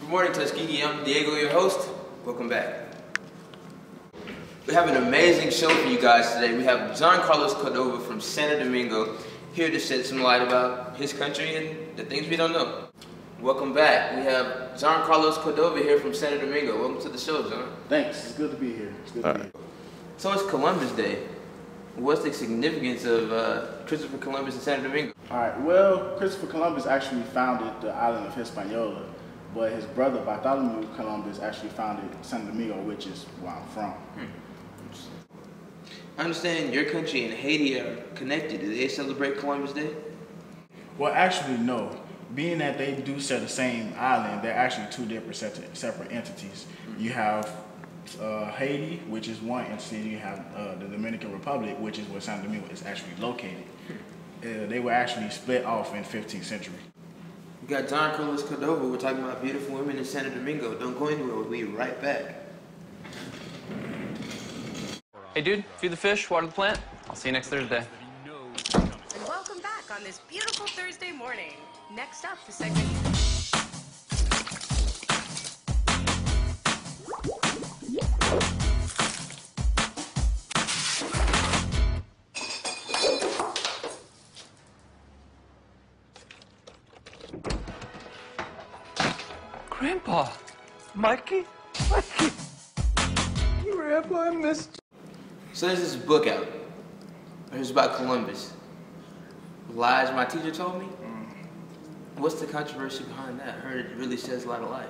Good morning, Tuskegee. I'm Diego, your host. Welcome back. We have an amazing show for you guys today. We have John Carlos Cordova from Santo Domingo here to shed some light about his country and the things we don't know. Welcome back. We have John Carlos Cordova here from Santo Domingo. Welcome to the show, John. Thanks. It's good to be here. So it's Columbus Day. What's the significance of Christopher Columbus in Santo Domingo? All right. Well, Christopher Columbus actually founded the island of Hispaniola, but his brother Bartholomew Columbus actually founded Santo Domingo, which is where I'm from. I understand your country and Haiti are connected. Do they celebrate Columbus Day? Well, actually, no. Being that they do share the same island, they're actually two different separate entities. You have Haiti, which is one entity. You have the Dominican Republic, which is where Santo Domingo is actually located. They were actually split off in 15th century. We got John Carlos Cordova. We're talking about beautiful women in Santo Domingo. Don't go anywhere. We'll be right back. Hey dude, feed the fish, water the plant. I'll see you next Thursday. And welcome back on this beautiful Thursday morning. Next up, the segment. Grandpa! Mikey? Grandpa, I missed you. So there's this book out. It's about Columbus. Lies my teacher told me? What's the controversy behind that? I heard it really sheds a lot of light.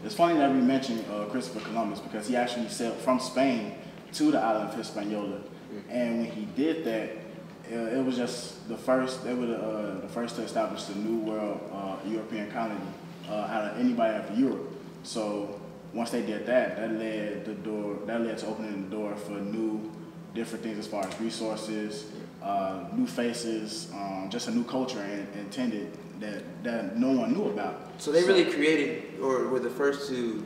It's funny that we mentioned Christopher Columbus because he actually sailed from Spain to the island of Hispaniola. And when he did that, it was just the first, they were the first to establish the New World European colony out of anybody out of Europe. So once they did that, that led to opening the door for new, different things as far as resources, new faces, just a new culture intended that no one knew about. So they really created, or were the first to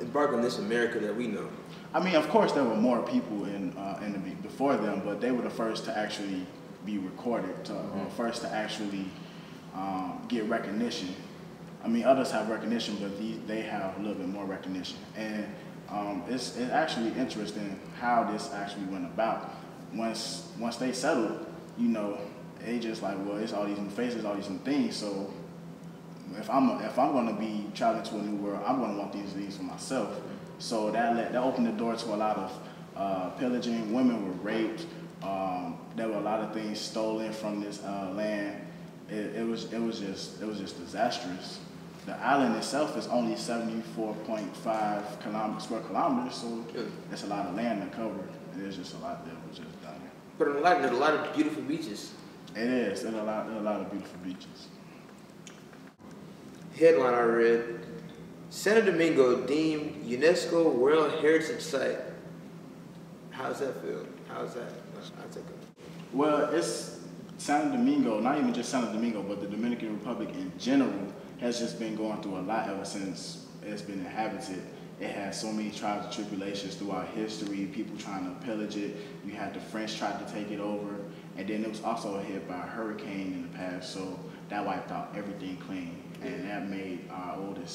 embark on this America that we know. I mean, of course, there were more people before them, but they were the first to actually be recorded, first to actually get recognition. I mean, others have recognition, but they have a little bit more recognition. And it's actually interesting how this actually went about. Once they settled, you know, they just like, well, it's all these new faces, all these new things. So if I'm going to be traveling to a new world, I'm going to want these things for myself. So that opened the door to a lot of pillaging. Women were raped. There were a lot of things stolen from this land. It was just disastrous. The island itself is only 74.5 square kilometers, so it's a lot of land to cover. There's just a lot that was just done. But there's a lot of beautiful beaches. It is. There's a lot of beautiful beaches. Headline I read, Santo Domingo deemed UNESCO World Heritage Site. How's that feel? How's that go? Well, it's Santo Domingo, not even just Santo Domingo, but the Dominican Republic in general has just been going through a lot ever since it's been inhabited. It has so many trials and tribulations throughout history, people trying to pillage it. You had the French tried to take it over, and then it was also hit by a hurricane in the past, so that wiped out everything clean. And that made our the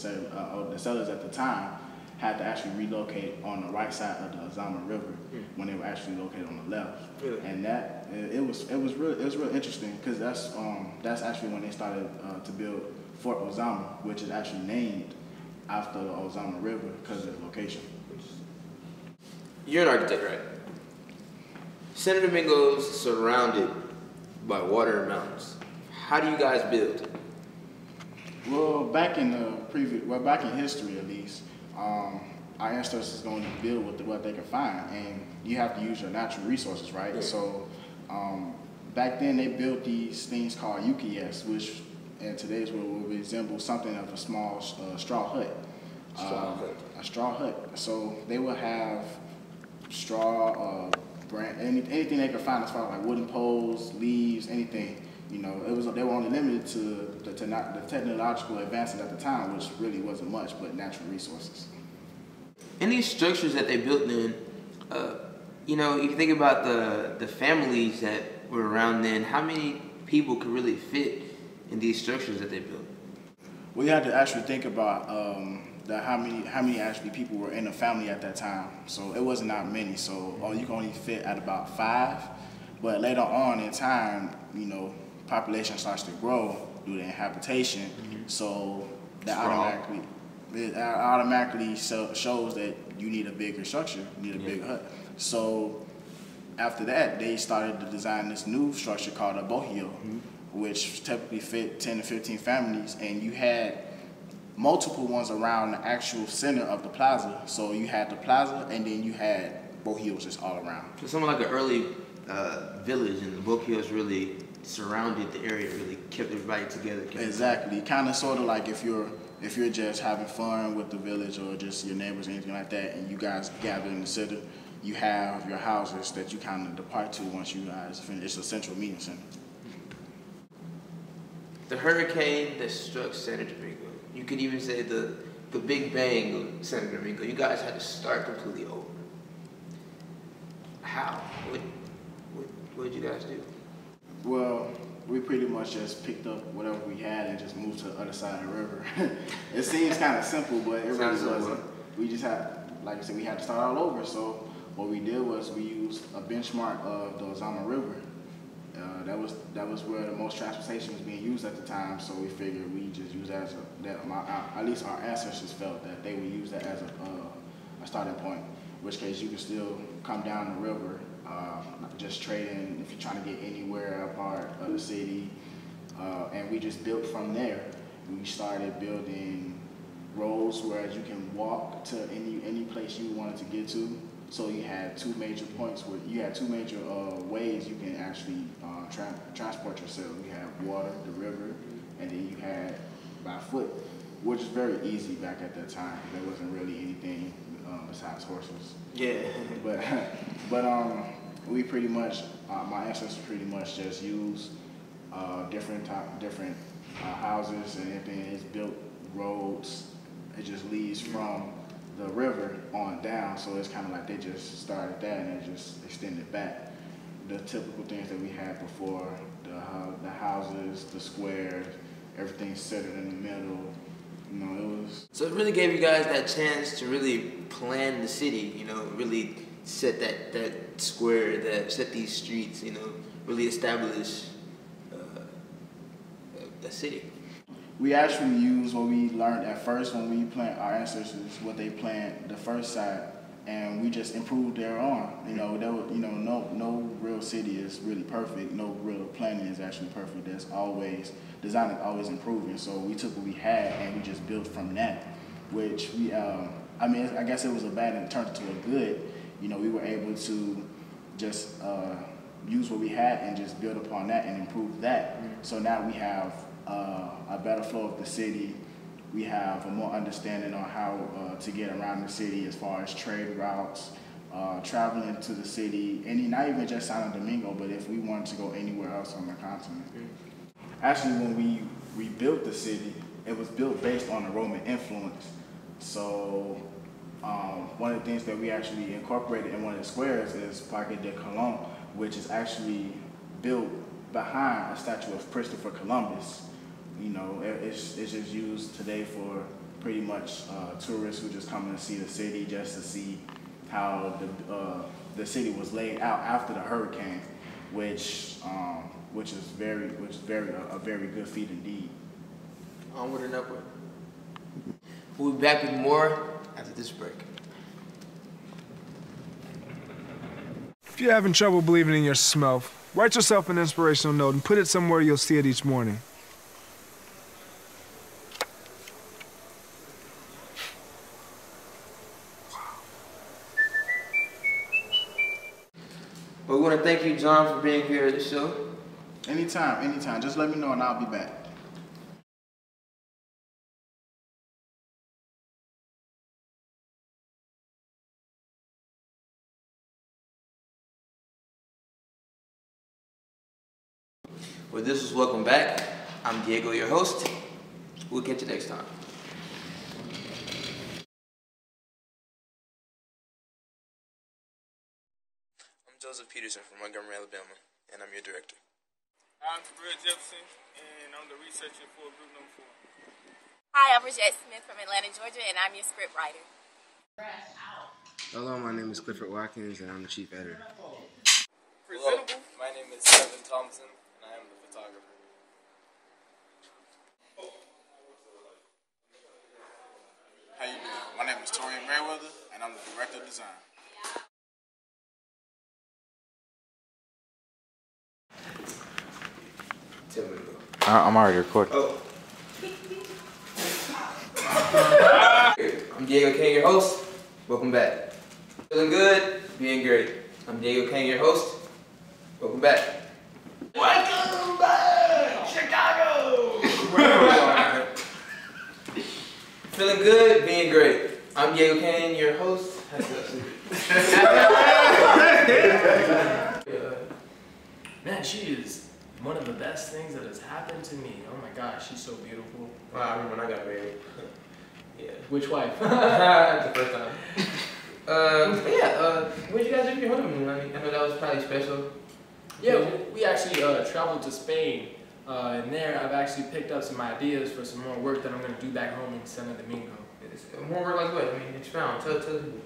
settlers at the time had to actually relocate on the right side of the Ozama River when they were actually located on the left. Really? And that it was real interesting because that's actually when they started to build Fort Ozama, which is actually named after the Ozama River because of its location. You're an architect, right? Santo Domingo's surrounded by water and mountains. How do you guys build? Well, back in history at least, our ancestors going to build with what they can find, and you have to use your natural resources, right? Yeah. So back then they built these things called ukiyes, which in today's world will resemble something of a small straw hut. A straw hut. So they will have straw, anything they could find as far as like wooden poles, leaves, anything. You know, they were only limited to the technological advances at the time, which really wasn't much, but natural resources. In these structures that they built in, you know, you think about the families that were around then, how many people could really fit in these structures that they built? We had to actually think about how many actually people were in the family at that time. So it wasn't that many. So you can only fit at about 5. But later on in time, you know, population starts to grow due to inhabitation. So that automatically shows that you need a bigger structure, you need a bigger hut. So after that, they started to design this new structure called a bohio, which typically fit 10 to 15 families, and you had multiple ones around the actual center of the plaza. So you had the plaza, and then you had bohios just all around. So something like an early village, and the bohios really surrounded the area, really kept everybody together. Exactly, kind of sort of like if you're just having fun with the village or just your neighbors or anything like that, and you guys gather in the center, you have your houses that you kind of depart to once you guys finish. It's a central meeting center. The hurricane that struck Santo Domingo, you could even say the Big Bang of Santo Domingo, you guys had to start completely over. How? What did you guys do? Well, we pretty much just picked up whatever we had and just moved to the other side of the river. It seems kind of simple, but it really wasn't. We just had, like I said, we had to start all over. So what we did was we used a benchmark of the Ozama River. That was where the most transportation was being used at the time. So we figured we just use that as at least our ancestors felt that they would use that as a starting point. In which case you could still come down the river, just trading if you're trying to get anywhere a part of the city. And we just built from there. We started building roads where you can walk to any place you wanted to get to. So you had 2 major points where you had 2 major ways you can actually transport yourself. You had water, the river, and then you had by foot, which is very easy back at that time. There wasn't really anything besides horses. Yeah. But we pretty much, my ancestors pretty much just used different houses and everything. It's built roads. It just leads from the river on down, so it's kind of like they just started that and they just extended back. The typical things that we had before, the houses, the squares, everything centered in the middle. You know, it was. So it really gave you guys that chance to really plan the city. You know, really set that square, set these streets. You know, really establish a city. We actually used what we learned at first when we planned our ancestors, what they planned the first side, and we just improved thereon. You know, no real city is really perfect. No real planning is actually perfect. There's always design is always improving. So we took what we had and we just built from that, which we. I mean, I guess it was a bad and it turned into a good. You know, we were able to just use what we had and just build upon that and improve that. So now we have a better flow of the city. We have a more understanding on how to get around the city as far as trade routes, traveling to the city, and not even just Santo Domingo, but if we wanted to go anywhere else on the continent. Actually, when we rebuilt the city, it was built based on the Roman influence. So one of the things that we actually incorporated in one of the squares is Parque de Colón, which is actually built behind a statue of Christopher Columbus. You know, it's just used today for pretty much tourists who just come to see the city, just to see how the city was laid out after the hurricane, which is a very good feat indeed. Onward and upward. We'll be back with more after this break. If you're having trouble believing in yourself, write yourself an inspirational note and put it somewhere you'll see it each morning. Well, we want to thank you, John, for being here at the show. Anytime. Just let me know and I'll be back. Well, this is Welcome Back. I'm Diego, your host. We'll catch you next time. I'm Joseph Peterson from Montgomery, Alabama, and I'm your director. I'm Terrell Jefferson, and I'm the researcher for group number 4. Hi, I'm Bridget Smith from Atlanta, Georgia, and I'm your script writer. Hello, my name is Clifford Watkins, and I'm the chief editor. Hello, my name is Kevin Thompson, and I am the photographer. How you doing? My name is Torian Merriweather, and I'm the director of design. I'm already recording. Oh. I'm Diego King, your host. Welcome back. Feeling good? Being great. I'm Diego King, your host. Welcome back. Welcome back, Chicago! Feeling good? Being great. I'm Diego King, your host. Man, she is one of the best things that has happened to me. Oh my gosh, she's so beautiful. Wow, I remember when I got married. Yeah. Which wife? The first time. What'd you guys do for your honeymoon? I know that was probably special. Yeah, we actually traveled to Spain. And there I've actually picked up some ideas for some more work that I'm going to do back home in Santo Domingo. More work like what? I mean, expound. Tell people.